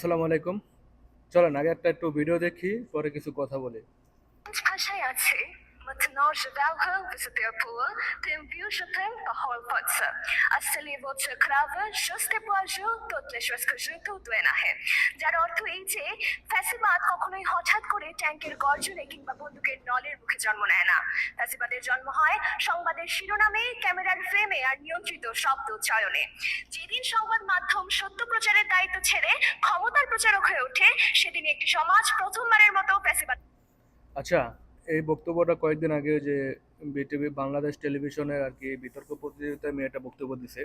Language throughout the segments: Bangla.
আসসালামু আলাইকুম। চলেন আগে একটু ভিডিও দেখি, পরে কিছু কথা বলি। ভাষায় আছে Met nage velgen tussen de poel, den vuurschepen behal potse. Als ze liebotse kraven, juste poaju, totle শস্ক জুতো দুয়ে নাহে। যার অর্থ এই যে ফ্যাসিবাদ কখনোই হঠাৎ করে ট্যাঙ্কের গর্জনে কিংবা বন্দুকের নলের মুখে জন্ম নেয় না। ফ্যাসিবাদের জন্ম হয় সংবাদের শিরোনামে, ক্যামেরার ফ্রেমে আর নিয়ন্ত্রিত শব্দ চয়নে। যেদিন সংবাদ মাধ্যম সত্য প্রচারের দায়িত্ব ছেড়ে ক্ষমতার প্রচারক হয়ে ওঠে, সেদিনই একটি সমাজ প্রথমবারের মতো ফ্যাসিবাদ। আচ্ছা, এই বক্তব্যটা কয়েকদিন আগে যে বিটিভি বাংলাদেশ টেলিভিশনের আর কি বিতর্ক প্রতিযোগিতায় মেয়েটা বক্তব্য দিছে।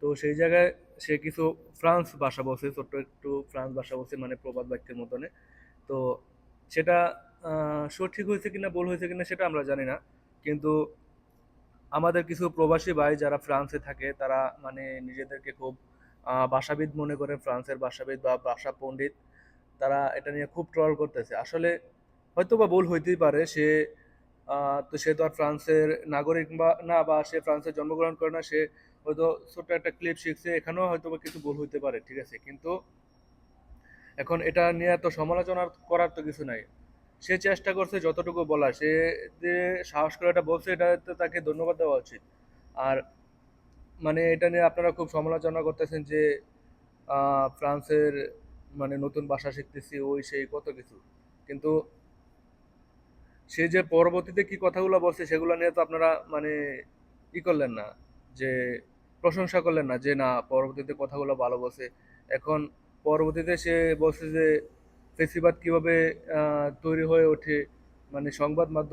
তো সেই জায়গায় সে কিছু ফ্রান্স ভাষা বলছে, ছোট্ট একটু ফ্রান্স ভাষা বলছে, মানে প্রবাদ বাক্যের মতনে। তো সেটা সঠিক হয়েছে কিনা ভুল হয়েছে কিনা সেটা আমরা জানি না, কিন্তু আমাদের কিছু প্রবাসী ভাই যারা ফ্রান্সে থাকে তারা মানে নিজেদেরকে খুব ভাষাবিদ মনে করে, ফ্রান্সের ভাষাবিদ বা ভাষা পণ্ডিত। তারা এটা নিয়ে খুব ট্রল করতেছে। আসলে হয়তো বা ভুল হইতেই পারে, সে তো সে তো আর ফ্রান্সের নাগরিক বা না, বা সে ফ্রান্সে জন্মগ্রহণ করে না, সে হয়তো ছোট্ট একটা ক্লিপ শিখছে, এখানেও হয়তো বা কিছু ভুল হইতে পারে, ঠিক আছে। কিন্তু এখন এটা নিয়ে এত সমালোচনা করার তো কিছু নাই। সে চেষ্টা করছে যতটুকু বলা, সে যে সাহস করে এটা বলছে, এটা তো তাকে ধন্যবাদ দেওয়া উচিত। আর মানে এটা নিয়ে আপনারা খুব সমালোচনা করতেছেন যে ফ্রান্সের মানে নতুন ভাষা শিখতেছি, ওই সেই কত কিছু। কিন্তু সে যে পরবর্তীতে কি কথাগুলো বলছে সেগুলো নিয়ে তো আপনারা মানে ই করলেন না, যে প্রশংসা করলেন না যে না পরবর্তীতে কথাগুলো ভালো বলছে। এখন পরবর্তীতে সে বলছে যে ফেসিবাদ কিভাবে তৈরি হয়ে ওঠে, মানে সংবাদ মাধ্যম